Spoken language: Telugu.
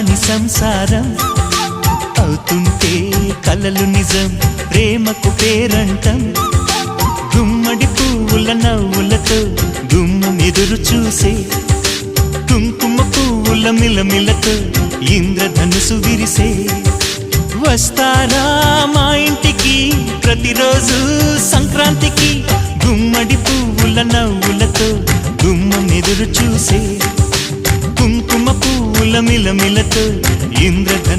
కాని సంసారం అవుతుంటే కలలు నిజం ప్రేమకు పేరంటం గుమ్మడి పువ్వుల నవ్వులతో గుమ్మం ఎదురు చూసే కుంకుమ పువ్వుల మిలమిలతో ఇంద్రధనుసు విరిసే వస్తారా మా ఇంటికి ప్రతిరోజు సంక్రాంతికి గుమ్మడి పువ్వుల నవ్వులతో గుమ్మం ఎదురు చూసే కుంకుమ పువ్వుల మిలమిలతో ఇంద్రధనుసు